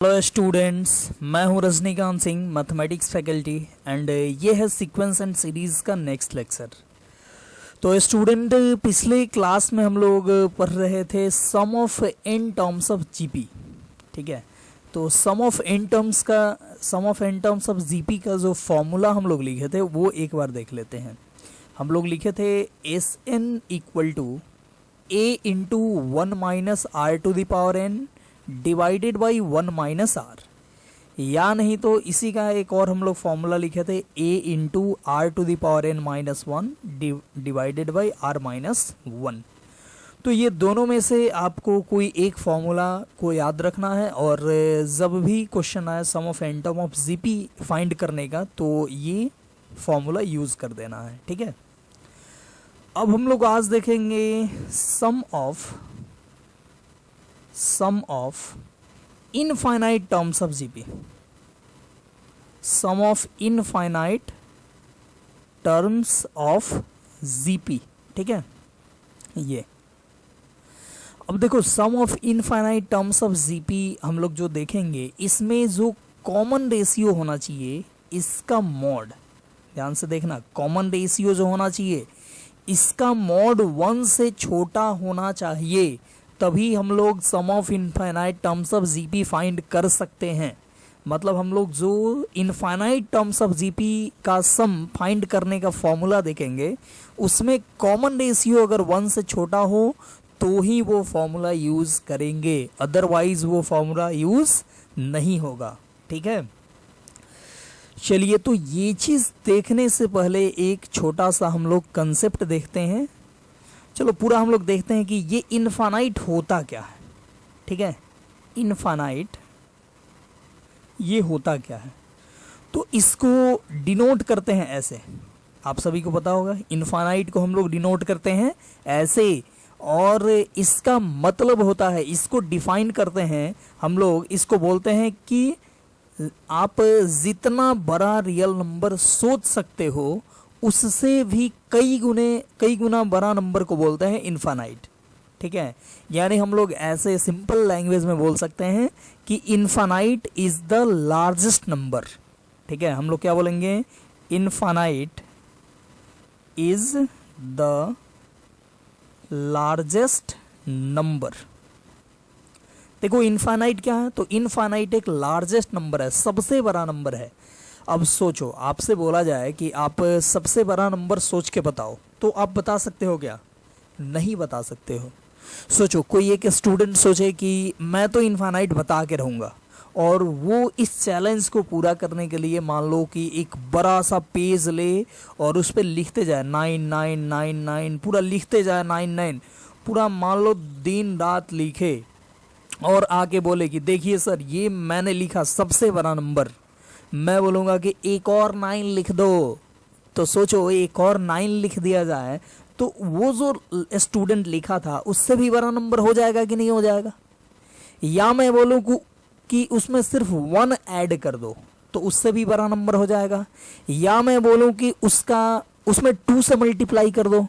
Hello students, मैं हूं Rajnikant Singh, mathematics faculty and ये है सीक्वेंस एंड सीरीज़ का नेक्स्ट लेक्चर। तो स्टूडेंट, पिछले क्लास में हम लोग पढ़ रहे थे sum of n terms of GP. ठीक है, तो sum of n terms of GP का जो फॉर्मूला हम लोग लिखे थे वो एक बार देख लेते हैं। हम लोग लिखे थे S N equal to A into 1 minus are to the power N divided by 1 minus R, या नहीं तो इसी का एक और हम लोग फॉर्मूला लिखे थे a into R to the power N minus 1 divided by R minus 1। तो ये दोनों में से आपको कोई एक फॉर्मूला को याद रखना है, और जब भी क्वेश्चन आए sum of n term of GP find करने का तो ये फॉर्मूला यूज कर देना है। ठीक है, अब हम लोग आज देखेंगे sum of infinite terms of GP. Sum of infinite terms of GP. ठीक है, ये अब देखो sum of infinite terms of GP हम लोग जो देखेंगे, इसमें जो कॉमन रेशियो होना चाहिए इसका मॉड, ध्यान से देखना, कॉमन रेशियो जो होना चाहिए इसका मॉड 1 से छोटा होना चाहिए, तभी हम लोग sum of infinite terms of GP find कर सकते हैं। मतलब हम लोग जो इनफाइनाइट टर्म्स ऑफ जीपी का सम फाइंड करने का फॉर्मूला देखेंगे, उसमें कॉमन रेशियो अगर 1 से छोटा हो तो ही वो फॉर्मूला यूज करेंगे, अदरवाइज वो फॉर्मूला यूज नहीं होगा। ठीक है, चलिए, तो ये चीज देखने से पहले एक छोटा सा हम लोग कंसेप्ट देखते हैं। चलो पूरा हम लोग देखते हैं कि ये इनफाइनाइट होता क्या है। ठीक है, इनफाइनाइट ये होता क्या है, तो इसको डिनोट करते हैं ऐसे। आप सभी को पता होगा इनफाइनाइट को हम लोग डिनोट करते हैं ऐसे, और इसका मतलब होता है, इसको डिफाइन करते हैं हम लोग, इसको बोलते हैं कि आप जितना बड़ा रियल नंबर सोच सकते हो उससे भी कई गुना बड़ा नंबर को बोलते हैं इनफाइनाइट। ठीक है, यानी हम लोग ऐसे सिंपल लैंग्वेज में बोल सकते हैं कि infinite is the largest number. ठीक है, हम लोग क्या बोलेंगे, infinite is the largest number. देखो इनफाइनाइट क्या है, तो इनफाइनाइट एक लार्जेस्ट नंबर है, सबसे बड़ा नंबर है। अब सोचो, आपसे बोला जाए कि आप सबसे बड़ा नंबर सोच के बताओ, तो आप बता सकते हो क्या? नहीं बता सकते हो। सोचो कोई एक स्टूडेंट सोचे कि मैं तो इनफाइनाइट बता के रहूँगा, और वो इस चैलेंज को पूरा करने के लिए मान लो कि एक बड़ा सा पेज ले और उस पर लिखते जाए 9999, पूरा लिखते जाए 99, पूरा मान लो दिन रात लिखे, और आके बोले कि देखिए सर ये मैंने लिखा सबसे बड़ा नंबर। मैं बोलूँगा कि एक और 9 लिख दो, तो सोचो एक और 9 लिख दिया जाए तो वो जो स्टूडेंट लिखा था उससे भी बड़ा नंबर हो जाएगा कि नहीं हो जाएगा? या मैं बोलूँ कि उसमें सिर्फ 1 ऐड कर दो तो उससे भी बड़ा नंबर हो जाएगा। या मैं बोलूँ कि उसमें 2 से मल्टीप्लाई कर दो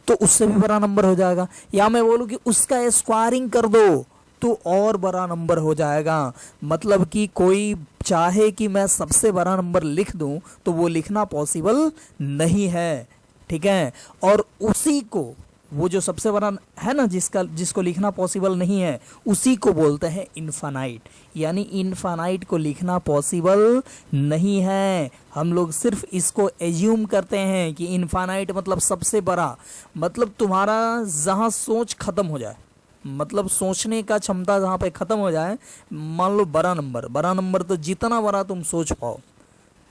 तो उससे भी बड़ा नंबर हो जाएगा। या मैं बोलूँ कि उसका स्क्वायरिंग कर दो तो और बड़ा नंबर हो जाएगा। मतलब कि कोई चाहे कि मैं सबसे बड़ा नंबर लिख दूं तो वो लिखना पॉसिबल नहीं है। ठीक है, और उसी को, वो जो सबसे बड़ा है ना, जिसको लिखना पॉसिबल नहीं है, उसी को बोलते हैं इनफाइनाइट। यानी इनफाइनाइट को लिखना पॉसिबल नहीं है। हम लोग सिर्फ इसको एज्यूम करते हैं कि इनफाइनाइट मतलब सबसे बड़ा, मतलब तुम्हारा जहां सोच खत्म हो जाए, मतलब सोचने का क्षमता जहाँ पे ख़त्म हो जाए। मान लो बड़ा नंबर तो जितना बड़ा तुम सोच पाओ,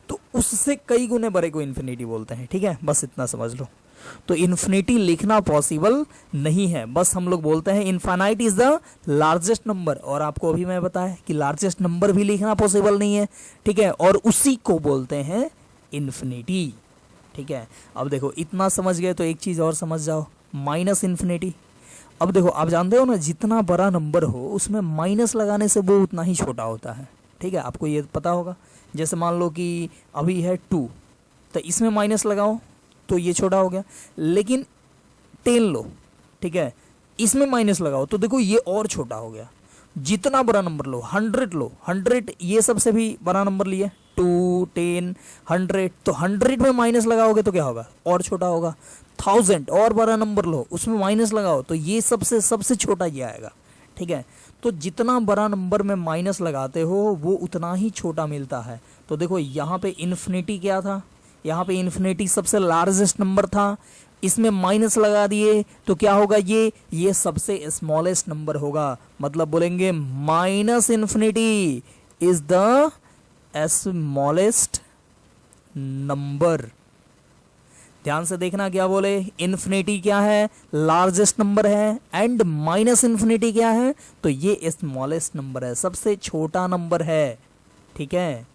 तो उससे कई गुने बड़े को इन्फिनिटी बोलते हैं। ठीक है, बस इतना समझ लो। तो इन्फिनिटी लिखना पॉसिबल नहीं है, बस हम लोग बोलते हैं infinite is the largest number. और आपको अभी मैं बताया कि लार्जेस्ट नंबर भी लिखना पॉसिबल नहीं है। ठीक है, और उसी को बोलते हैं इन्फिनिटी। ठीक है, अब देखो इतना समझ गए तो एक चीज़ और समझ जाओ, माइनस इन्फिनिटी। अब देखो आप जानते हो ना, जितना बड़ा नंबर हो उसमें माइनस लगाने से वो उतना ही छोटा होता है। ठीक है, आपको ये पता होगा। जैसे मान लो कि अभी है 2, तो इसमें माइनस लगाओ तो ये छोटा हो गया। लेकिन 10 लो, ठीक है, इसमें माइनस लगाओ तो देखो ये और छोटा हो गया। जितना बड़ा नंबर लो, 100 लो, 100 ये सबसे भी बड़ा नंबर लिए, 2, 10, 100, तो 100 में माइनस लगाओगे तो क्या होगा, और छोटा होगा। 1000 और बड़ा नंबर लो, उसमें माइनस लगाओ तो ये सबसे सबसे छोटा ये आएगा। ठीक है, तो जितना बड़ा नंबर में माइनस लगाते हो वो उतना ही छोटा मिलता है। तो देखो यहाँ पे इन्फिनिटी क्या था, यहाँ पे इन्फिनिटी सबसे लार्जेस्ट नंबर था, इसमें माइनस लगा दिए तो क्या होगा, ये सबसे स्मॉलेस्ट नंबर होगा। मतलब बोलेंगे minus infinity is the smallest number. ध्यान से देखना, क्या बोले, इन्फिनिटी क्या है, लार्जेस्ट नंबर है, एंड माइनस इन्फिनिटी क्या है, तो ये स्मॉलेस्ट नंबर है, सबसे छोटा नंबर है। ठीक है,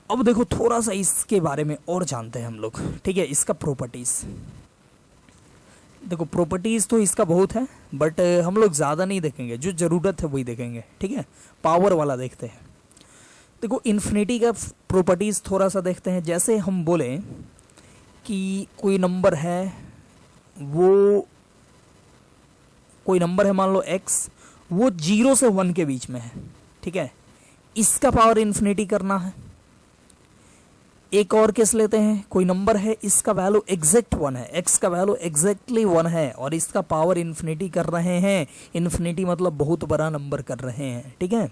अब देखो थोड़ा सा इसके बारे में और जानते हैं हम लोग। ठीक है, इसका प्रॉपर्टीज देखो, प्रॉपर्टीज तो इसका बहुत है, बट हम लोग ज़्यादा नहीं देखेंगे, जो ज़रूरत है वही देखेंगे। ठीक है, पावर वाला देखते हैं। देखो इन्फिनिटी का प्रॉपर्टीज थोड़ा सा देखते हैं। जैसे हम बोले कि कोई नंबर है, वो कोई नंबर है मान लो x, वो 0 से 1 के बीच में है। ठीक है, इसका पावर इन्फिनिटी करना है। एक और केस लेते हैं, कोई नंबर है, इसका वैल्यू एग्जैक्ट 1 है, x का वैल्यू एग्जैक्टली 1 है और इसका पावर इन्फिनिटी कर रहे हैं। इन्फिनिटी मतलब बहुत बड़ा नंबर कर रहे हैं। ठीक है,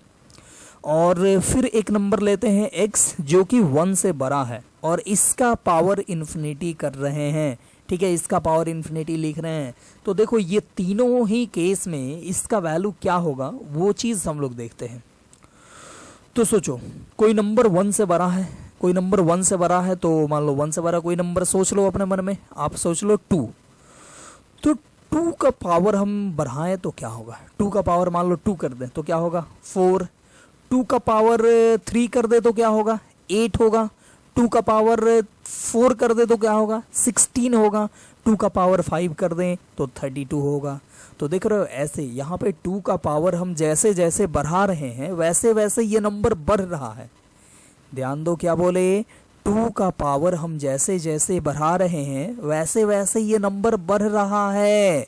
और फिर एक नंबर लेते हैं x जो कि 1 से बड़ा है और इसका पावर इन्फिनिटी कर रहे हैं। ठीक है, इसका पावर इन्फिनिटी लिख रहे हैं। तो देखो ये तीनों ही केस में इसका वैल्यू क्या होगा वो चीज़ हम लोग देखते हैं। तो सोचो कोई नंबर 1 से बड़ा है, कोई नंबर 1 से बड़ा है, तो मान लो 1 से बड़ा कोई नंबर सोच लो अपने मन में, आप सोच लो 2। तो 2 का पावर हम बढ़ाएं तो क्या होगा, 2 का पावर मान लो 2 कर दें तो क्या होगा 4, 2 का पावर 3 कर दे तो क्या होगा 8 होगा, 2 का पावर 4 कर दे तो क्या होगा 16 होगा, 2 का पावर 5 कर दें तो 32 होगा। तो देख रहे हो ऐसे यहाँ पे 2 का पावर हम जैसे जैसे बढ़ा रहे हैं वैसे वैसे ये नंबर बढ़ रहा है। ध्यान दो क्या बोले, 2 का पावर हम जैसे जैसे बढ़ा रहे हैं वैसे वैसे ये नंबर बढ़ रहा है।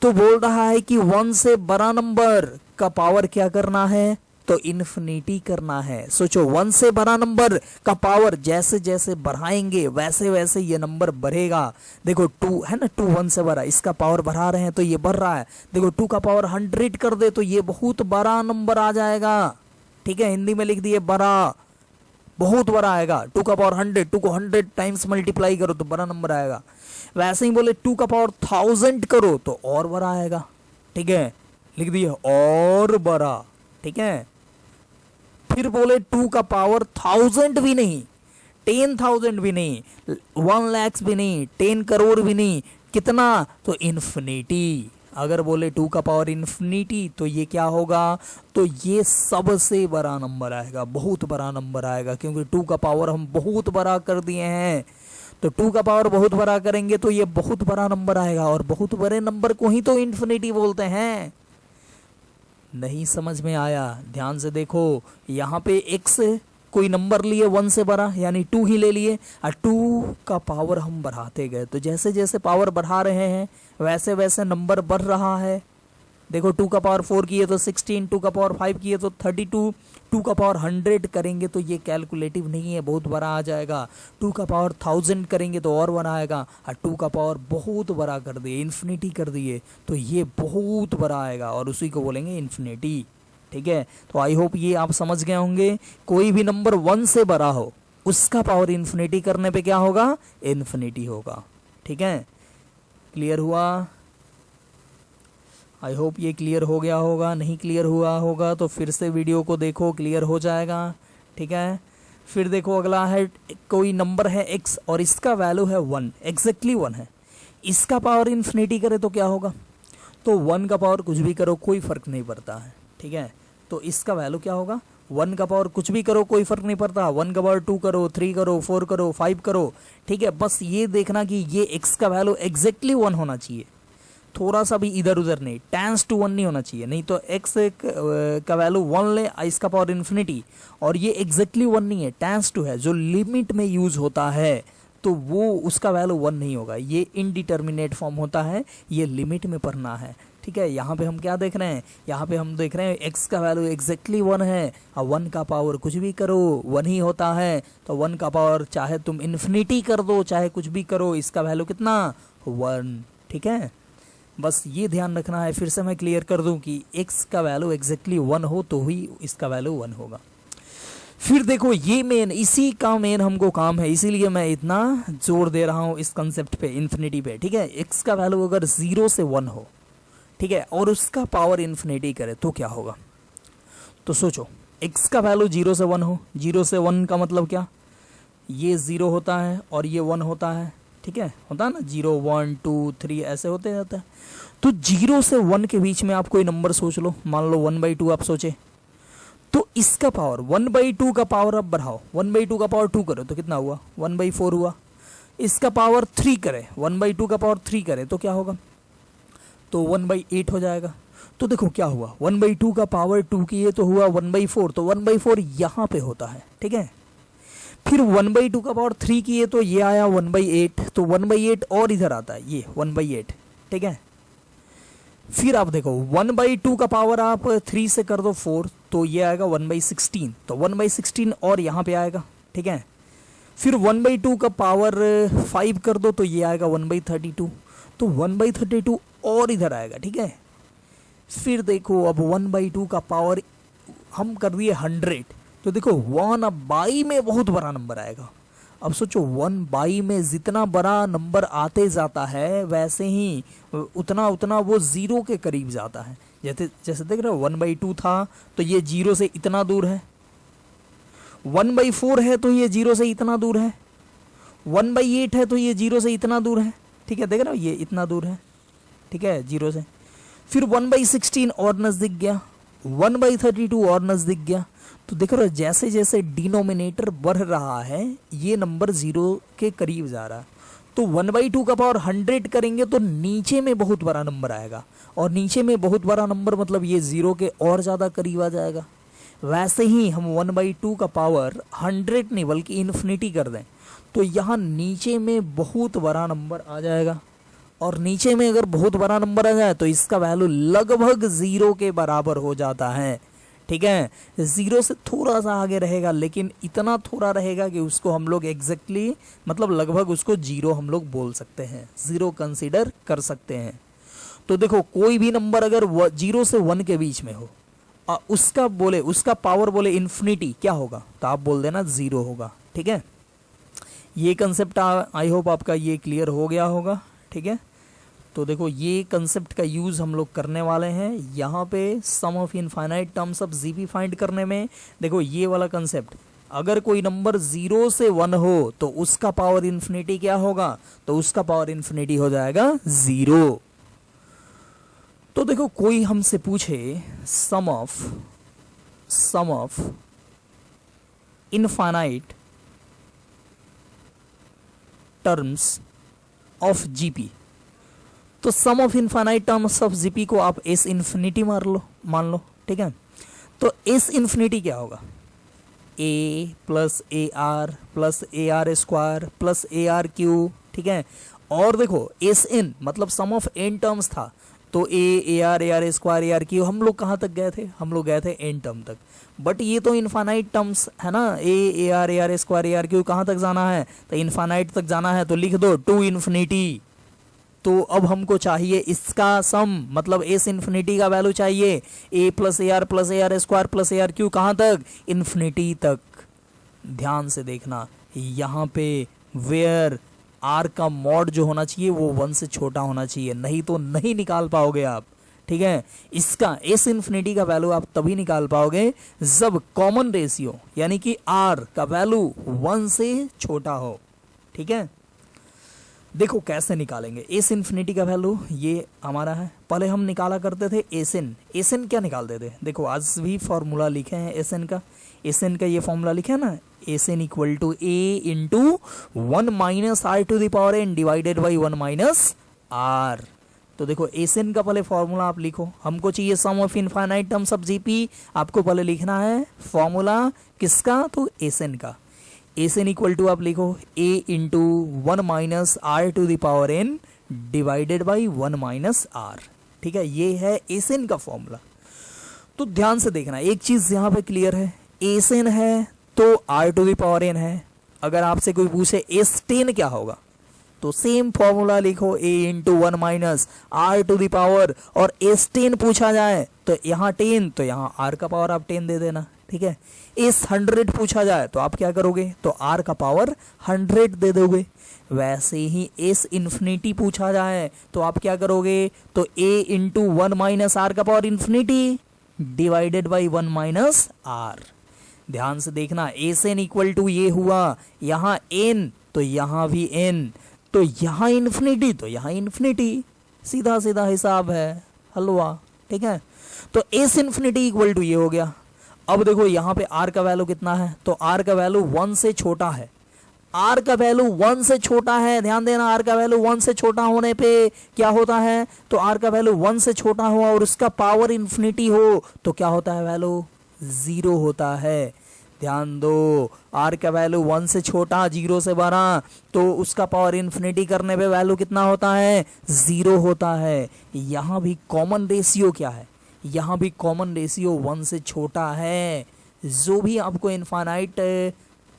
तो बोल रहा है कि 1 से बड़ा नंबर का पावर क्या करना है, तो इन्फिनिटी करना है। सोचो 1 से बड़ा नंबर का पावर जैसे जैसे बढ़ाएंगे वैसे वैसे ये नंबर बढ़ेगा। देखो 2 है ना, 2 1 से बड़ा, इसका पावर बढ़ा रहे हैं तो ये बढ़ रहा है। देखो 2 का पावर 100 कर दे तो ये बहुत बड़ा नंबर आ जाएगा। ठीक है, हिंदी में लिख दिए बड़ा, बहुत बड़ा आएगा। 2 का पावर 100, 2 को 100 टाइम्स मल्टीप्लाई करो तो बड़ा नंबर आएगा। वैसे ही बोले 2 का पावर 1000 करो तो और बड़ा आएगा। ठीक है, लिख दिए और बड़ा। ठीक है, फिर बोले 2 का पावर 1000 भी नहीं, 10,000 भी नहीं, 1 लाख भी नहीं, 10 करोड़ भी नहीं, कितना, तो इन्फिनिटी। अगर बोले 2 का पावर इन्फिनिटी तो ये क्या होगा, तो ये सबसे बड़ा नंबर आएगा, बहुत बड़ा नंबर आएगा, क्योंकि 2 का पावर हम बहुत बड़ा कर दिए हैं। तो 2 का पावर बहुत बड़ा करेंगे तो ये बहुत बड़ा नंबर आएगा, और बहुत बड़े नंबर को ही तो इन्फिनिटी बोलते हैं। नहीं समझ में आया, ध्यान से देखो, यहाँ पे x कोई नंबर लिए 1 से बड़ा यानी 2 ही ले लिए, और 2 का पावर हम बढ़ाते गए तो जैसे जैसे पावर बढ़ा रहे हैं वैसे वैसे नंबर बढ़ रहा है। देखो 2 का पावर 4 किए तो 16, 2 का पावर 5 किए तो 32, 2 का पावर 100 करेंगे तो ये कैलकुलेटिव नहीं है, बहुत बड़ा आ जाएगा। 2 का पावर 1000 करेंगे तो और बड़ा आएगा, और 2 का पावर बहुत बड़ा कर दिए, इन्फिनिटी कर दिए तो ये बहुत बड़ा आएगा, और उसी को बोलेंगे इन्फिनिटी। ठीक है, तो आई होप ये आप समझ गए होंगे। कोई भी नंबर 1 से बड़ा हो उसका पावर इन्फिनिटी करने पे क्या होगा, इन्फिनिटी होगा। ठीक है, क्लियर हुआ? आई होप ये क्लियर हो गया होगा। नहीं क्लियर हुआ होगा तो फिर से वीडियो को देखो, क्लियर हो जाएगा। ठीक है, फिर देखो अगला है, कोई नंबर है x और इसका वैल्यू है 1, एग्जैक्टली 1 है, इसका पावर इन्फिनिटी करे तो क्या होगा, तो 1 का पावर कुछ भी करो कोई फर्क नहीं पड़ता है। ठीक है, तो इसका वैल्यू क्या होगा, 1 का पावर कुछ भी करो कोई फर्क नहीं पड़ता, 1 का पावर 2 करो, 3 करो, 4 करो, 5 करो। ठीक है, बस ये देखना कि ये x का वैल्यू एग्जैक्टली 1 होना चाहिए, थोड़ा सा भी इधर उधर नहीं, टेंस टू 1 नहीं होना चाहिए, नहीं तो x का वैल्यू 1 ले, इसका पावर इन्फिनिटी, और ये एग्जैक्टली 1 नहीं है, टेंस टू है, जो लिमिट में यूज होता है तो वो उसका वैल्यू 1 नहीं होगा, ये इनडिटर्मिनेट फॉर्म होता है, ये लिमिट में पढ़ना है। ठीक है, यहाँ पे हम क्या देख रहे हैं, यहाँ पे हम देख रहे हैं x का वैल्यू एग्जैक्टली 1 है। अब 1 का पावर कुछ भी करो 1 ही होता है, तो 1 का पावर चाहे तुम इन्फिनिटी कर दो चाहे कुछ भी करो, इसका वैल्यू कितना 1। ठीक है, बस ये ध्यान रखना है। फिर से मैं क्लियर कर दूं कि x का वैल्यू एग्जैक्टली 1 हो तो ही इसका वैल्यू 1 होगा। फिर देखो ये मेन, इसी का मेन हमको काम है, इसीलिए मैं इतना जोर दे रहा हूँ इस कंसेप्ट पे, इन्फिनिटी पे। ठीक है, x का वैल्यू अगर 0 से 1 हो, ठीक है, और उसका पावर इन्फिनिटी करे तो क्या होगा। तो सोचो x का वैल्यू 0 से 1 हो, 0 से 1 का मतलब क्या, ये 0 होता है और ये 1 होता है। ठीक है, होता है ना 0 1 2 3 ऐसे होते जाता है। तो 0 से 1 के बीच में आप कोई नंबर सोच लो, मान लो 1/2 आप सोचे, तो इसका पावर 1/2 का पावर आप बढ़ाओ, 1/2 का पावर 2 करो तो कितना हुआ 1/4 हुआ। इसका पावर 3 करे, 1/2 का पावर 3 करे तो क्या होगा, तो 1/8 हो जाएगा। तो देखो क्या हुआ, 1/2 का पावर 2 किए तो हुआ 1/4, तो 1/4 यहाँ पे होता है। ठीक है, फिर 1/2 का पावर 3 किए तो ये आया 1/8, तो 1/8 और इधर आता है ये 1/8। ठीक है, फिर आप देखो 1/2 का पावर आप 3 से कर दो 4, तो ये आएगा 1/16, तो 1/16 और यहाँ पे आएगा। ठीक है, फिर 1/2 का पावर 5 कर दो तो ये आएगा 1/32, तो 1/32 और इधर आएगा। ठीक है, फिर देखो अब 1/2 का पावर हम कर दिए 100, तो देखो 1 अब बाई में बहुत बड़ा नंबर आएगा। अब सोचो 1 बाई में जितना बड़ा नंबर आते जाता है वैसे ही उतना उतना वो 0 के करीब जाता है। जैसे जैसे देख रहे हो 1/2 था तो ये 0 से इतना दूर है, 1/4 है तो ये 0 से इतना दूर है, 1/8 है तो ये 0 से इतना दूर है। ठीक है, देख रहे हो ये इतना दूर है। ठीक है, 0 से फिर 1/16 और नजदीक गया, 1/32 और नजदीक गया। तो देख रहे हो जैसे जैसे डिनोमिनेटर बढ़ रहा है ये नंबर 0 के करीब जा रहा है। तो 1/2 का पावर 100 करेंगे तो नीचे में बहुत बड़ा नंबर आएगा, और नीचे में बहुत बड़ा नंबर मतलब ये 0 के और ज़्यादा करीब आ जाएगा। वैसे ही हम 1/2 का पावर 100 नहीं बल्कि इन्फिनिटी कर दें तो यहाँ नीचे में बहुत बड़ा नंबर आ जाएगा, और नीचे में अगर बहुत बड़ा नंबर आ जाए तो इसका वैल्यू लगभग 0 के बराबर हो जाता है। ठीक है, 0 से थोड़ा सा आगे रहेगा लेकिन इतना थोड़ा रहेगा कि उसको हम लोग एग्जैक्टली मतलब लगभग उसको 0 हम लोग बोल सकते हैं, 0 कंसीडर कर सकते हैं। तो देखो कोई भी नंबर अगर 0 से 1 के बीच में हो, उसका पावर बोले इन्फिनिटी, क्या होगा, तो आप बोल देना 0 होगा। ठीक है, ये कंसेप्ट आई होप आपका ये क्लियर हो गया होगा। ठीक है, तो देखो ये कंसेप्ट का यूज़ हम लोग करने वाले हैं यहाँ पे sum of infinite terms of GP find करने में। देखो ये वाला कंसेप्ट, अगर कोई नंबर 0 से 1 हो तो उसका पावर इन्फिनिटी क्या होगा, तो उसका पावर इन्फिनिटी हो जाएगा 0। तो देखो कोई हमसे पूछे sum of infinite terms of GP, तो sum of infinite terms of GP को आप एस इन्फिनिटी मान लो। ठीक है, तो एस इन्फिनिटी क्या होगा, a plus a r plus a r square plus a r cube. ठीक है, और देखो एस एन मतलब सम ऑफ एन टर्म्स था, तो ए आर स्क्वायर ए आर क्यू, हम लोग कहाँ तक गए थे, हम लोग गए थे एन टर्म तक। बट ये तो इनफाइनाइट टर्म्स है ना, ए आर स्क्वायर ए आर क्यू कहाँ तक जाना है, तो इनफाइनाइट तक जाना है, तो लिख दो टू इन्फिनिटी। तो अब हमको चाहिए इसका सम मतलब एस इन्फिनिटी का वैल्यू चाहिए, a plus a r square plus a r cube कहाँ तक, इन्फिनिटी तक। ध्यान से देखना यहाँ पे वेयर आर का मॉड जो होना चाहिए वो 1 से छोटा होना चाहिए, नहीं तो नहीं निकाल पाओगे आप। ठीक है, इसका एस इन्फिनिटी का वैल्यू आप तभी निकाल पाओगे जब कॉमन रेशियो यानी कि आर का वैल्यू 1 से छोटा हो। ठीक है, देखो कैसे निकालेंगे एस इन्फिनिटी का वैल्यू, ये हमारा है, पहले हम निकाला करते थे एस एन क्या निकालते थे, देखो आज भी फॉर्मूला लिखे हैं एस एन का ये फॉर्मूला लिखे है ना, S N equal to A into 1 minus are to the power N divided by 1 minus R. तो देखो एस एन का पहले फॉर्मूला आप लिखो, हमको चाहिए sum of infinite terms of GP, आपको पहले लिखना है फॉर्मूला किसका, तो एस एन का। एस एन इक्वल टू आप लिखो a into 1 minus are to the power N divided by 1 minus r. ठीक है, ये है एसेन का फॉर्मूला। तो ध्यान से देखना, एक चीज यहाँ पे क्लियर है, एसेन है तो r⁴n है। अगर आपसे कोई पूछे S10 क्या होगा तो सेम फॉर्मूला लिखो, a इंटू 1 माइनस r⁴ और S10 पूछा जाए तो यहाँ 10 तो यहाँ r का पावर आप 10 दे देना, ठीक है। S100 पूछा जाए तो आप क्या करोगे, तो r का पावर 100 दे दोगे। वैसे ही S इन्फिनिटी पूछा जाए तो आप क्या करोगे, तो a इंटू 1 माइनस r का power infinity divided by 1 minus r। ध्यान से देखना, एन इक्वल टू ये हुआ, यहाँ n तो यहाँ भी n, तो यहाँ इन्फिनिटी तो यहाँ इन्फिनिटी, सीधा सीधा हिसाब है, हलवा, ठीक है। तो एस इन्फिनिटी इक्वल टू ये हो गया। अब देखो यहाँ पे r का वैल्यू कितना है, तो r का वैल्यू 1 से छोटा है, r का वैल्यू 1 से छोटा है। ध्यान देना, r का वैल्यू 1 से छोटा होने पे क्या होता है, तो r का वैल्यू 1 से छोटा हो और उसका पावर इन्फिनिटी हो तो क्या होता है, वैल्यू 0 होता है। ध्यान दो, r का वैल्यू 1 से छोटा, 0 से बड़ा, तो उसका पावर इन्फिनिटी करने पे वैल्यू कितना होता है, 0 होता है। यहाँ भी कॉमन रेशियो क्या है, यहाँ भी कॉमन रेशियो 1 से छोटा है। जो भी आपको इनफाइनाइट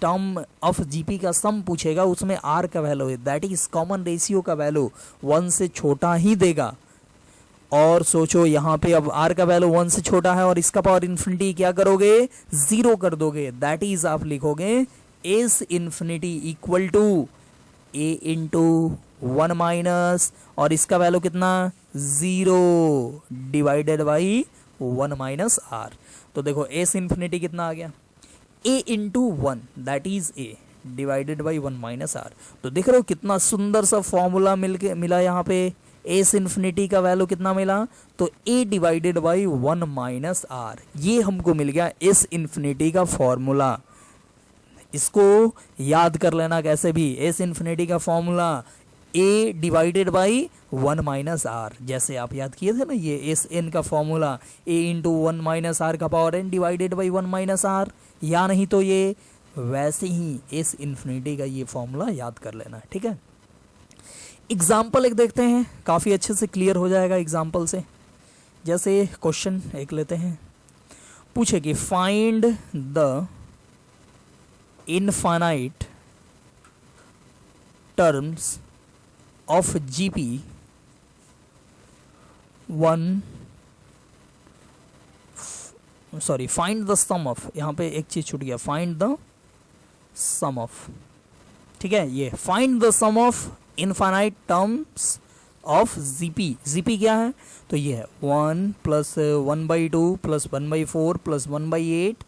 टर्म ऑफ जीपी का सम पूछेगा उसमें r का वैल्यू है, दैट इज कॉमन रेशियो का वैल्यू 1 से छोटा ही देगा। और सोचो यहाँ पे अब r का वैल्यू 1 से छोटा है और इसका पावर इन्फिनिटी क्या करोगे, 0 कर दोगे। दैट इज आप लिखोगे S infinity equal to a into 1 minus और इसका वैल्यू कितना, 0 डिवाइडेड बाई 1 माइनस r। तो देखो एस इन्फिनिटी कितना आ गया, a into 1 that is a divided by 1 minus r। तो देख रहे हो कितना सुंदर सा फॉर्मूला मिला यहाँ पे, एस इन्फिनिटी का वैल्यू कितना मिला, तो a divided by 1 minus r, ये हमको मिल गया एस इन्फिनिटी का फॉर्मूला। इसको याद कर लेना कैसे भी, एस इन्फिनिटी का formula a divided by 1 minus r, जैसे आप याद किए थे ना ये एस एन का formula, a into 1 minus r का power n divided by 1 minus r, या नहीं तो ये वैसे ही एस इन्फिनिटी का ये फॉर्मूला याद कर लेना, ठीक है। एग्जाम्पल एक देखते हैं, काफ़ी अच्छे से क्लियर हो जाएगा एग्जाम्पल से। जैसे क्वेश्चन एक लेते हैं, पूछे कि find the infinite terms of GP 1, sorry find the sum of, यहाँ पे एक चीज छूट गया, फाइंड द सम ऑफ, ठीक है। ये find the sum of infinite terms of GP, GP क्या है, तो ये है 1 plus 1/2 plus 1/4 plus 1/8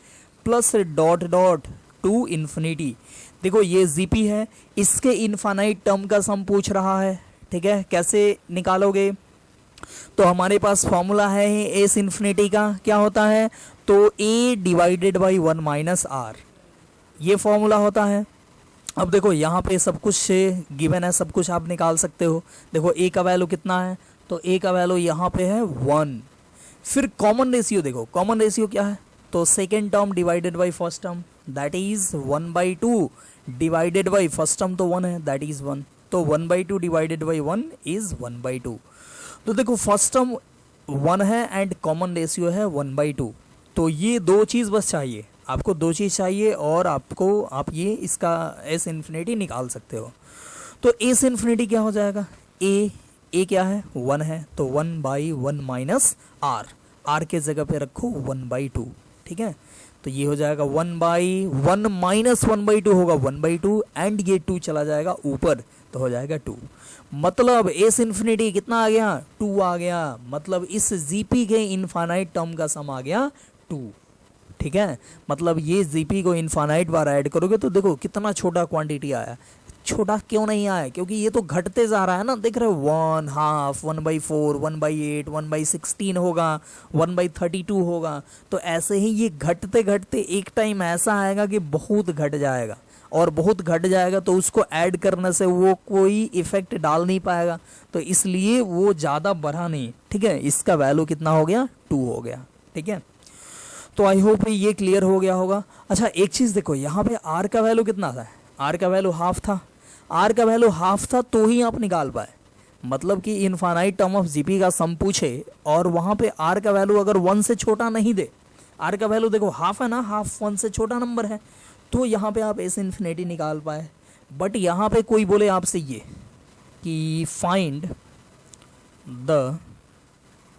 plus dot dot to infinity. देखो ये जीपी है, इसके इनफाइनाइट टर्म का सम पूछ रहा है, ठीक है। कैसे निकालोगे, तो हमारे पास फॉर्मूला है एस इन्फिनिटी का, क्या होता है, तो a divided by 1 minus r, ये फॉर्मूला होता है। अब देखो यहाँ पे सब कुछ गिवन है, सब कुछ आप निकाल सकते हो। देखो a का वैल्यू कितना है, तो a का वैल्यू यहाँ पे है 1। फिर कॉमन रेशियो देखो, कॉमन रेशियो क्या है, तो second term divided by first term that is 1/2 divided by first term तो 1 है दैट इज 1, तो 1/2 डिवाइडेड बाई 1 इज 1/2। तो देखो फर्स्ट टर्म 1 है एंड कॉमन रेशियो है 1/2, तो ये दो चीज़ बस चाहिए आपको, दो चीज़ चाहिए और आप ये इसका एस इन्फिनिटी निकाल सकते हो। तो एस इन्फिनिटी क्या हो जाएगा, ए क्या है 1 है, तो 1/1 माइनस r के जगह पे रखो 1/2, ठीक है। तो ये हो जाएगा 1/1 माइनस 1/2 होगा 1/2 एंड ये 2 चला जाएगा ऊपर तो हो जाएगा 2। मतलब एस इन्फिनिटी कितना आ गया, 2 आ गया। मतलब इस जीपी के इनफाइनाइट टर्म का सम आ गया 2, ठीक है। मतलब ये जीपी को इनफाइनाइट बार ऐड करोगे तो देखो कितना छोटा क्वांटिटी आया। छोटा क्यों नहीं आया, क्योंकि ये तो घटते जा रहा है ना, देख रहे हो 1/2 1/4 1/8 1/16 होगा 1/32 होगा। तो ऐसे ही ये घटते घटते एक टाइम ऐसा आएगा कि बहुत घट जाएगा, और बहुत घट जाएगा तो उसको ऐड करने से वो कोई इफेक्ट डाल नहीं पाएगा, तो इसलिए वो ज़्यादा बढ़ा नहीं, ठीक है। इसका वैल्यू कितना हो गया, 2 हो गया, ठीक है। तो आई होप ये क्लियर हो गया होगा। अच्छा एक चीज़ देखो, यहाँ पे r का वैल्यू कितना था, r का वैल्यू हाफ था, r का वैल्यू हाफ था तो ही आप निकाल पाए, मतलब कि इनफाइनाइट टर्म ऑफ जीपी का सम पूछे और वहां पे आर का वैल्यू अगर 1 से छोटा नहीं दे, आर का वैल्यू देखो हाफ है ना, हाफ 1 से छोटा नंबर है, तो यहाँ पे आप एस इन्फिनिटी निकाल पाए। बट यहाँ पे कोई बोले आपसे ये कि फाइंड द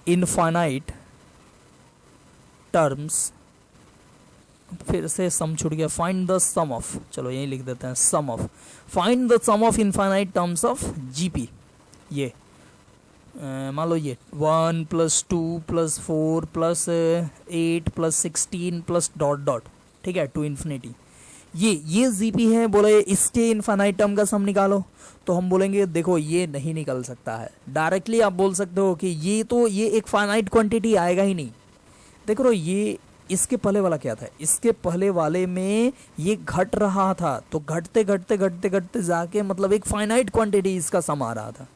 इनफाइनाइट टर्म्स, फिर से सम छूट गया, फाइंड द सम ऑफ, चलो यही लिख देते हैं sum of, find the sum of infinite terms of GP. ये मान लो ये 1 + 2 + 4 + 8 + 16 + डॉट डॉट, ठीक है, टू इन्फिनिटी। ये जीपी है, बोले इसके इनफाइनाइट टर्म का सम निकालो, तो हम बोलेंगे देखो ये नहीं निकल सकता है। डायरेक्टली आप बोल सकते हो कि ये एक फाइनाइट क्वांटिटी आएगा ही नहीं। देख रहे हो, ये इसके पहले वाला क्या था, इसके पहले वाले में ये घट रहा था, तो घटते घटते घटते घटते जाके मतलब एक फाइनाइट क्वांटिटी इसका सम आ रहा था,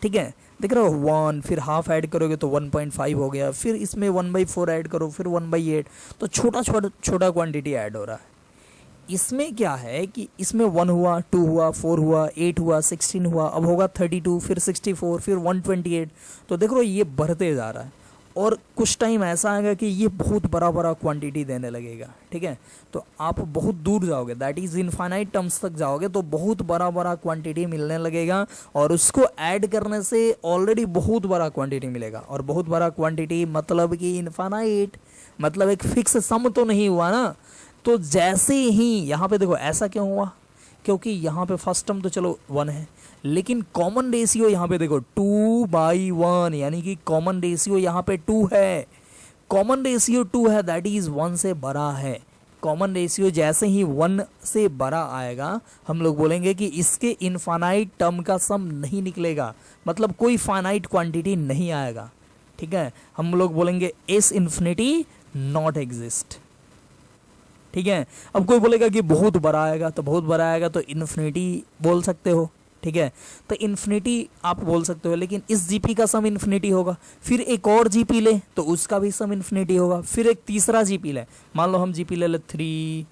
ठीक है। देख रहे हो 1, फिर हाफ ऐड करोगे तो 1.5 हो गया, फिर इसमें 1/4 ऐड करो, फिर 1/8, तो छोटा छोटा छोटा क्वांटिटी ऐड हो रहा है। इसमें क्या है कि इसमें 1 हुआ, 2 हुआ, 4 हुआ, 8 हुआ, 16 हुआ, अब होगा 32, फिर 64, फिर 128, तो देख रहे हो ये बढ़ते जा रहा है। और कुछ टाइम ऐसा आएगा कि ये बहुत बड़ा बड़ा क्वांटिटी देने लगेगा, ठीक है। तो आप बहुत दूर जाओगे, दैट इज़ इनफाइनाइट टर्म्स तक जाओगे, तो बहुत बड़ा बड़ा क्वांटिटी मिलने लगेगा, और उसको ऐड करने से ऑलरेडी बहुत बड़ा क्वांटिटी मिलेगा। और बहुत बड़ा क्वांटिटी मतलब कि इनफाइनाइट, मतलब एक फिक्स सम तो नहीं हुआ ना। तो जैसे ही यहाँ पे देखो, ऐसा क्यों हुआ, क्योंकि यहाँ पे फर्स्ट टर्म तो चलो 1 है, लेकिन कॉमन रेशियो यहाँ पे देखो 2/1, यानी कि कॉमन रेशियो यहाँ पे 2 है। कॉमन रेशियो 2 है, दैट इज 1 से बड़ा है। कॉमन रेशियो जैसे ही 1 से बड़ा आएगा, हम लोग बोलेंगे कि इसके इनफाइनाइट टर्म का सम नहीं निकलेगा, मतलब कोई फाइनाइट क्वांटिटी नहीं आएगा, ठीक है। हम लोग बोलेंगे एस इन्फिनिटी नॉट एग्जिस्ट, ठीक है। अब कोई बोलेगा कि बहुत बड़ा आएगा, तो बहुत बड़ा आएगा तो इन्फिनिटी बोल सकते हो, ठीक है। तो इन्फिनिटी आप बोल सकते हो, लेकिन इस जीपी का सम इन्फिनिटी होगा। फिर एक और जीपी ले तो उसका भी सम इन्फिनिटी होगा। फिर एक तीसरा जीपी ले, मान लो हम जीपी ले 3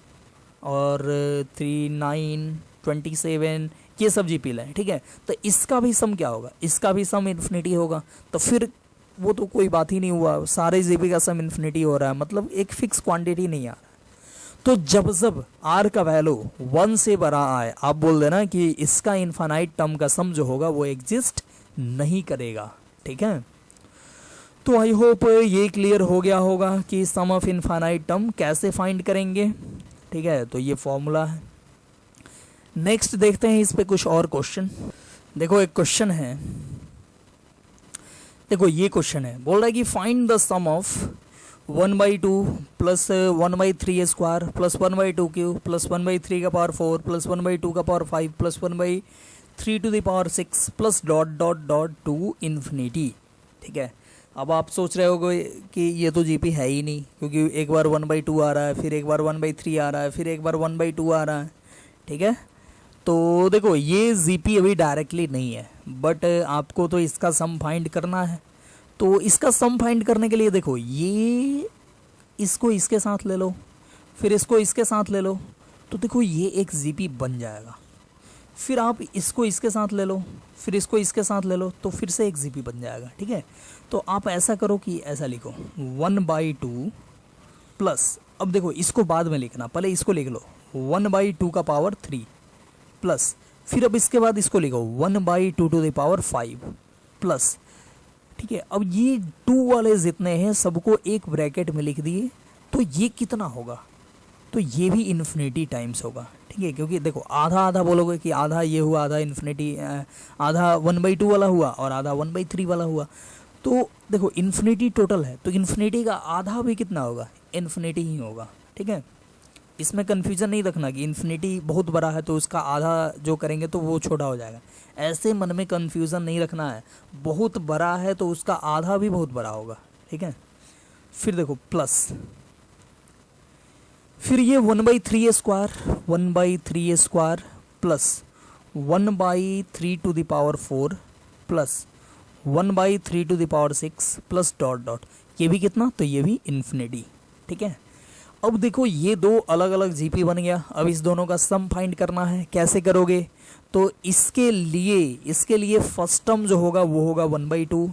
और 3, 9, 27, ये सब जीपी ले, ठीक है। तो इसका भी सम क्या होगा, इसका भी सम इन्फिनिटी होगा। तो फिर वो तो कोई बात ही नहीं हुआ, सारे जीपी का सम इन्फिनिटी हो रहा है, मतलब एक फिक्स क्वांटिटी नहीं आ रहा। तो जब जब आर का वैल्यू 1 से बड़ा आए, आप बोल देना कि इसका इनफाइनाइट टर्म का सम जो होगा वो एग्जिस्ट नहीं करेगा, ठीक है। तो आई होप ये क्लियर हो गया होगा कि सम ऑफ इनफाइनाइट टर्म कैसे फाइंड करेंगे, ठीक है। तो ये फॉर्मूला है। नेक्स्ट देखते हैं इस पे कुछ और क्वेश्चन। देखो एक क्वेश्चन है, देखो ये क्वेश्चन है, बोल रहा है कि फाइंड द सम ऑफ 1/2 + 1/3² + 1/2³ + 1/3 का पावर 4 + 1/2 का power 5 + 1/3 to the power 6 plus dot dot dot to infinity, ठीक है। अब आप सोच रहे होगे कि ये तो जीपी है ही नहीं, क्योंकि एक बार 1/2 आ रहा है, फिर एक बार 1/3 आ रहा है, फिर एक बार 1/2 आ रहा है, ठीक है। तो देखो ये जीपी अभी डायरेक्टली नहीं है, बट आपको तो इसका सम फाइंड करना है। तो इसका सम फाइंड करने के लिए देखो, ये इसको इसके साथ ले लो, फिर इसको इसके साथ ले लो, तो देखो ये एक जीपी बन जाएगा। फिर आप इसको इसके साथ ले लो, फिर इसको इसके साथ ले लो, तो फिर से एक जीपी बन जाएगा, ठीक है। तो आप ऐसा करो कि ऐसा लिखो 1/2 प्लस, अब देखो इसको बाद में लिखना, पहले इसको लिख लो 1/2 का पावर 3 प्लस, फिर अब इसके बाद इसको लिखो 1/2 to the power 5 प्लस, ठीक है। अब ये 2 वाले जितने हैं सबको एक ब्रैकेट में लिख दिए, तो ये कितना होगा, तो ये भी इन्फिनिटी टाइम्स होगा, ठीक है। क्योंकि देखो आधा आधा बोलोगे कि आधा ये हुआ, आधा इन्फिनिटी, आधा 1/2 वाला हुआ और आधा 1/3 वाला हुआ, तो देखो इन्फिनिटी टोटल है, तो इन्फिनिटी का आधा भी कितना होगा, इन्फिनिटी ही होगा, ठीक है। इसमें कन्फ्यूजन नहीं रखना कि इन्फिनिटी बहुत बड़ा है तो उसका आधा जो करेंगे तो वो छोटा हो जाएगा, ऐसे मन में कन्फ्यूज़न नहीं रखना है। बहुत बड़ा है तो उसका आधा भी बहुत बड़ा होगा, ठीक है। फिर देखो प्लस, फिर ये 1/3² plus 1/3 to the power 4 plus 1/3 to the power 6 plus dot dot, ये भी कितना, तो ये भी इन्फिनिटी, ठीक है। अब देखो ये दो अलग अलग जीपी बन गया, अब इस दोनों का सम फाइंड करना है। कैसे करोगे? तो इसके लिए फर्स्ट टर्म जो होगा वो होगा 1/2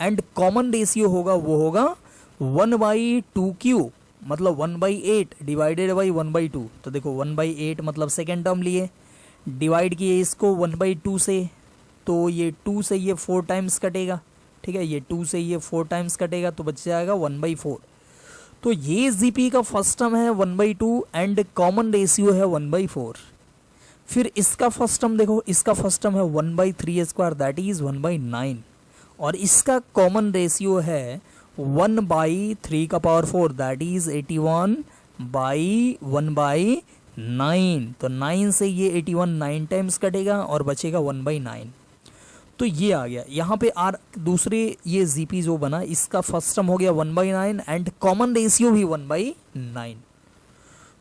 एंड कॉमन रेशियो होगा वो होगा 1/2 मतलब 1/8 डिवाइडेड बाई 1/2। तो देखो 1/8 मतलब सेकेंड टर्म लिए, डिवाइड किए इसको 1/2 से, तो ये 2 से ये 4 टाइम्स कटेगा, ठीक है, ये 2 से ये 4 टाइम्स कटेगा तो बच जाएगा 1/4। तो ये जीपी का फर्स्ट टर्म है 1/2 एंड कॉमन रेशियो है 1/4। फिर इसका फर्स्ट टर्म देखो, इसका फर्स्ट टर्म है 1/3² दैट इज 1/9 और इसका कॉमन रेशियो है 1/3 दैट इज 81/1/9। तो 9 से ये 81 9 टाइम्स कटेगा और बचेगा 1/9। तो ये आ गया यहाँ पे आर दूसरे ये जीपी जो बना इसका फर्स्ट टर्म हो गया 1/9 एंड कॉमन रेशियो भी 1/9।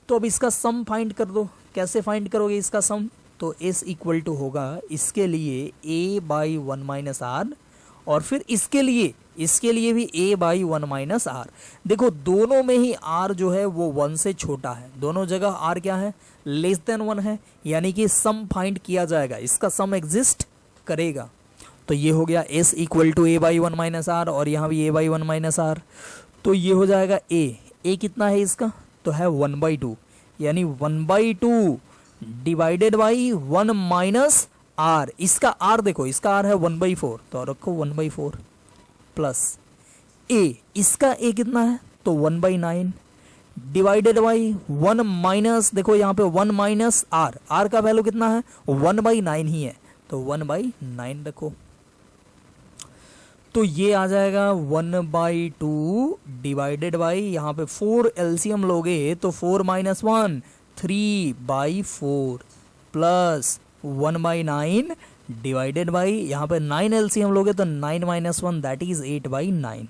तो अब इसका सम फाइंड कर दो। कैसे फाइंड करोगे इसका सम? तो s इक्वल टू होगा इसके लिए a/1 - r और फिर इसके लिए भी a/1 - r। देखो दोनों में ही r जो है वो 1 से छोटा है, दोनों जगह r क्या है? लेस देन 1 है, यानी कि सम फाइंड किया जाएगा, इसका सम एग्जिस्ट करेगा। तो ये हो गया s equal to a/1 - r और यहाँ भी a/1 - r। तो ये हो जाएगा a कितना है इसका? तो है 1/2 यानी 1/2 डिवाइडेड बाई 1 माइनस r। इसका r देखो, इसका r है 1/4 तो रखो 1/4 प्लस a, इसका a कितना है? तो 1/9 डिवाइडेड बाई 1 माइनस, देखो यहाँ पे 1 माइनस r का वैल्यू कितना है? 1/9 ही है तो 1/9 रखो। तो ये आ जाएगा 1/2 डिवाइडेड बाई यहाँ पे 4 एलसीएम लोगे तो 4 - 1 3/4 प्लस 1/9 डिवाइडेड बाई यहाँ पे 9 एलसीएम लोगे तो 9 - 1 दैट इज 8/9।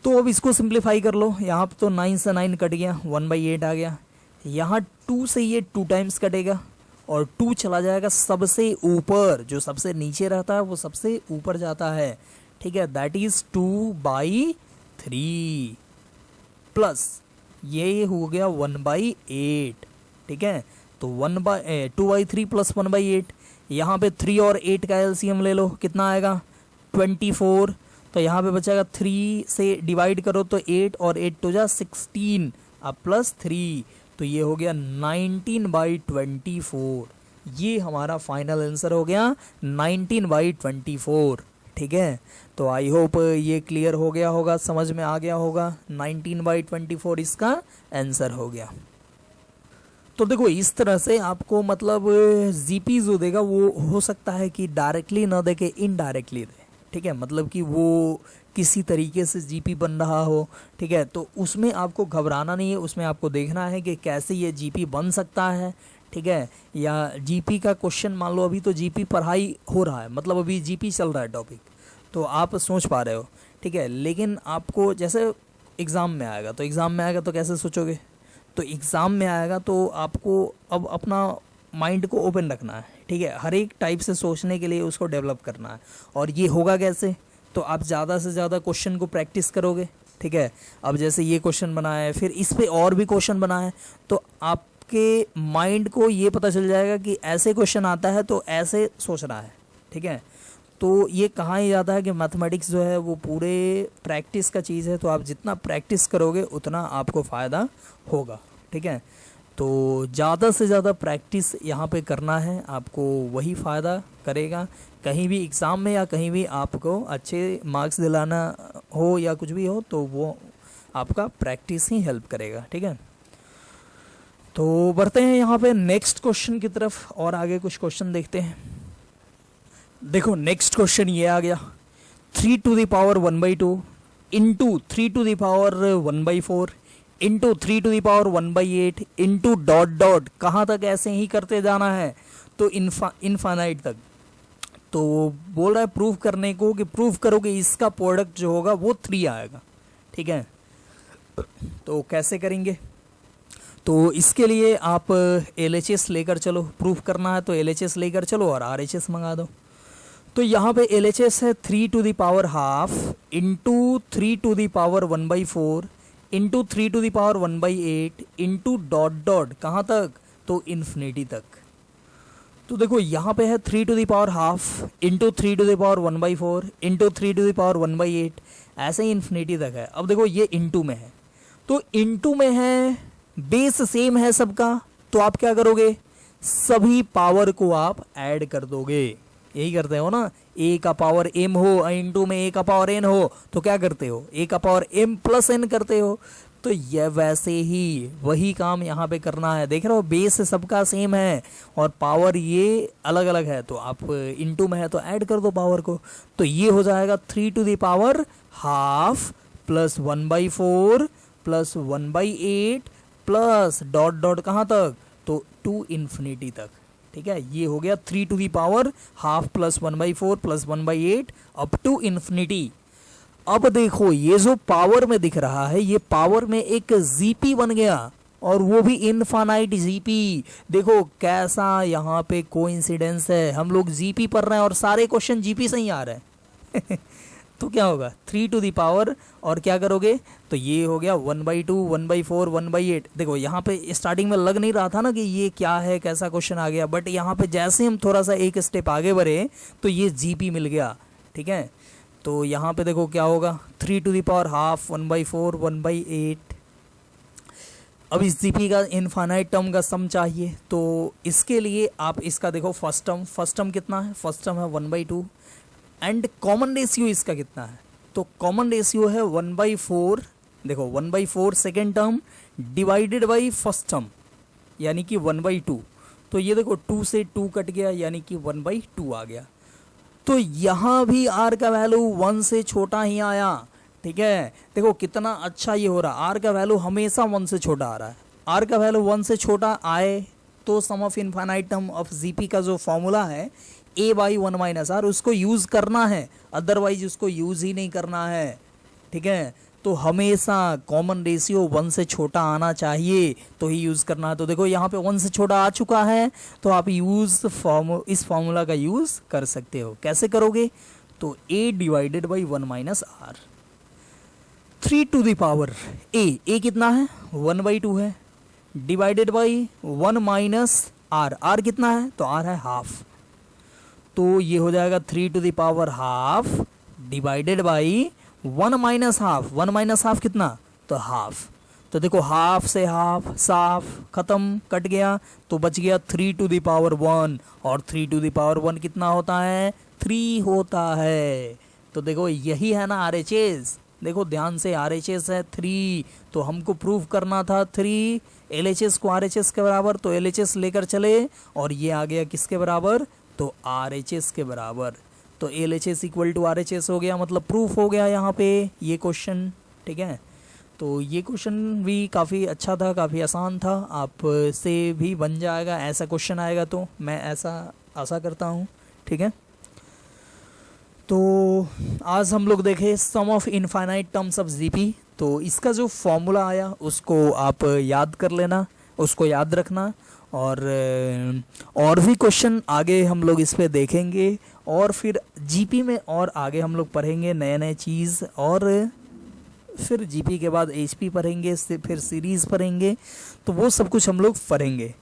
तो अब इसको सिंप्लीफाई कर लो, यहाँ पे तो 9 से 9 कट गया, 1/8 आ गया। यहाँ 2 से ये 2 टाइम्स कटेगा और 2 चला जाएगा सबसे ऊपर, जो सबसे नीचे रहता है वो सबसे ऊपर जाता है, ठीक है, दैट इज 2/3 प्लस ये हो गया 1/8, ठीक है। तो 2/3 प्लस 1/8, यहाँ पे 3 और 8 का एलसीएम ले लो, कितना आएगा? 24। तो यहाँ पे बचेगा 3 से डिवाइड करो तो 8 और 8 तो जा 16 अब प्लस 3 तो ये हो गया 19/24। ये हमारा फाइनल आंसर हो गया 19/24, ठीक है। तो आई होप ये क्लियर हो गया होगा, समझ में आ गया होगा। 19/24 इसका आंसर हो गया। तो देखो इस तरह से आपको मतलब जीपी जो देगा वो हो सकता है कि डायरेक्टली ना दे के इनडायरेक्टली दे, ठीक है, मतलब कि वो किसी तरीके से जीपी बन रहा हो, ठीक है। तो उसमें आपको घबराना नहीं है, उसमें आपको देखना है कि कैसे ये जीपी बन सकता है, ठीक है। या जीपी का क्वेश्चन मान लो, अभी तो जीपी पढ़ाई हो रहा है, मतलब अभी जीपी चल रहा है टॉपिक, तो आप सोच पा रहे हो, ठीक है। लेकिन आपको जैसे एग्ज़ाम में आएगा तो कैसे सोचोगे? तो एग्ज़ाम में आएगा तो आपको अब अपना माइंड को ओपन रखना है, ठीक है, हर एक टाइप से सोचने के लिए उसको डेवलप करना है। और ये होगा कैसे? तो आप ज़्यादा से ज़्यादा क्वेश्चन को प्रैक्टिस करोगे, ठीक है। अब जैसे ये क्वेश्चन बना है, फिर इस पे और भी क्वेश्चन बना है, तो आपके माइंड को ये पता चल जाएगा कि ऐसे क्वेश्चन आता है तो ऐसे सोचना है, ठीक है। तो ये कहाँ ही जाता है कि मैथमेटिक्स जो है वो पूरे प्रैक्टिस का चीज़ है, तो आप जितना प्रैक्टिस करोगे उतना आपको फ़ायदा होगा, ठीक है। तो ज़्यादा से ज़्यादा प्रैक्टिस यहाँ पे करना है, आपको वही फ़ायदा करेगा। कहीं भी एग्ज़ाम में या कहीं भी आपको अच्छे मार्क्स दिलाना हो या कुछ भी हो तो वो आपका प्रैक्टिस ही हेल्प करेगा, ठीक है। तो बढ़ते हैं यहाँ पे नेक्स्ट क्वेश्चन की तरफ और आगे कुछ क्वेश्चन देखते हैं। देखो नेक्स्ट क्वेश्चन ये आ गया, 3 to the power 1/2 into 3 to the power 1/4 into 3 to the power 1/8 into dot dot, कहाँ तक ऐसे ही करते जाना है तो इनफाइनाइट तक। तो वो बोल रहा है प्रूव करने को कि प्रूव करो कि इसका प्रोडक्ट जो होगा वो 3 आएगा, ठीक है। तो कैसे करेंगे? तो इसके लिए आप LHS लेकर चलो, प्रूफ करना है तो LHS लेकर चलो और RHS मंगा दो। तो यहाँ पे LHS है 3 to the power ½ into 3 to the power 1/4 into 3⁻1/8 into dot dot कहाँ तक, तो इन्फिनिटी तक। तो देखो यहाँ पे है 3⁻½ इंटू 3⁻1/4 इंटू 3⁻1/8, ऐसे ही इन्फिनिटी तक है। अब देखो ये इंटू में है, तो इंटू में है, बेस सेम है सबका, तो आप क्या करोगे, सभी पावर को आप ऐड कर दोगे। यही करते हो ना, a का पावर m हो इंटू में a का पावर n हो तो क्या करते हो, a का पावर m प्लस n करते हो। तो यह वैसे ही वही काम यहाँ पे करना है। देख रहे हो बेस सबका सेम है और पावर ये अलग अलग है, तो आप इंटू में है तो ऐड कर दो पावर को। तो ये हो जाएगा 3⁻½ plus 1/4 plus 1/8 plus dot dot कहाँ तक, तो टू इन्फिनिटी तक। ठीक है, ये हो गया 3⁻½ plus 1/4 plus 1/8 up to infinity. अब देखो ये जो पावर में दिख रहा है, ये पावर में एक जीपी बन गया, और वो भी इनफाइनाइट जीपी। देखो कैसा यहाँ पे कोइंसिडेंस है, हम लोग जीपी पढ़ रहे हैं और सारे क्वेश्चन जीपी से ही आ रहे हैं तो क्या होगा 3 और क्या करोगे, तो ये हो गया 1/2 1/4 1/8। देखो यहाँ पे स्टार्टिंग में लग नहीं रहा था ना कि ये क्या है, कैसा क्वेश्चन आ गया, बट यहाँ पे जैसे हम थोड़ा सा एक स्टेप आगे बढ़े तो ये जीपी मिल गया। ठीक है, तो यहाँ पे देखो क्या होगा 3⁻½ 1/4 1/8। अब इस जीपी का इनफाइनाइट टर्म का सम चाहिए, तो इसके लिए आप इसका देखो फर्स्ट टर्म कितना है, फर्स्ट टर्म है 1/2 एंड कॉमन रेशियो इसका कितना है, तो कॉमन रेशियो है 1/4। देखो 1/4 second term divided by first term यानी कि 1/2। तो ये देखो 2 से 2 कट गया यानी कि 1/2 आ गया। तो यहाँ भी r का वैल्यू 1 से छोटा ही आया। ठीक है, देखो कितना अच्छा ये हो रहा, r का वैल्यू हमेशा 1 से छोटा आ रहा है। r का वैल्यू 1 से छोटा आए तो sum of infinite term of GP का जो फॉर्मूला है a/1 - r उसको यूज़ करना है, अदरवाइज उसको यूज़ ही नहीं करना है। ठीक है, तो हमेशा कॉमन रेशियो 1 से छोटा आना चाहिए तो ही यूज़ करना है। तो देखो यहाँ पे 1 से छोटा आ चुका है, तो आप इस फॉर्मूला का यूज़ कर सकते हो। कैसे करोगे, तो a/1 - r 3 a कितना है 1/2 है, डिवाइडेड बाई 1 - r कितना है, तो r है हाफ। तो ये हो जाएगा 3 डिवाइडेड बाई 1 - हाफ कितना, तो हाफ। तो देखो हाफ से हाफ साफ खत्म कट गया, तो बच गया 3⁻1 और 3⁻1 कितना होता है, 3 होता है। तो देखो यही है ना RHS, देखो ध्यान से RHS है 3, तो हमको प्रूव करना था 3, LHS को RHS के बराबर, तो LHS लेकर चले और ये आ गया किसके बराबर, तो RHS के बराबर। तो LHS इक्वल टू RHS हो गया, मतलब प्रूफ हो गया यहाँ पे ये क्वेश्चन। ठीक है, तो ये क्वेश्चन भी काफ़ी अच्छा था, काफ़ी आसान था, आप से भी बन जाएगा, ऐसा क्वेश्चन आएगा तो मैं ऐसा आशा करता हूँ। ठीक है, तो आज हम लोग देखे sum of infinite terms of GP. तो इसका जो फॉर्मूला आया उसको आप याद कर लेना, उसको याद रखना, और भी क्वेश्चन आगे हम लोग इस पे देखेंगे, और फिर जीपी में और आगे हम लोग पढ़ेंगे नए नए चीज़, और फिर जीपी के बाद एचपी पढ़ेंगे, फिर सीरीज़ पढ़ेंगे, तो वो सब कुछ हम लोग पढ़ेंगे।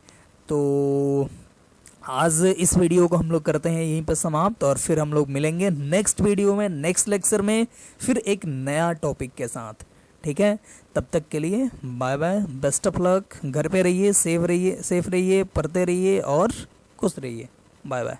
तो आज इस वीडियो को हम लोग करते हैं यहीं पर समाप्त, और फिर हम लोग मिलेंगे नेक्स्ट वीडियो में, नेक्स्ट लेक्चर में, फिर एक नया टॉपिक के साथ। ठीक है, तब तक के लिए bye bye, best of luck, घर पे रहिए, सेफ रहिए, पढ़ते रहिए और खुश रहिए। Bye bye.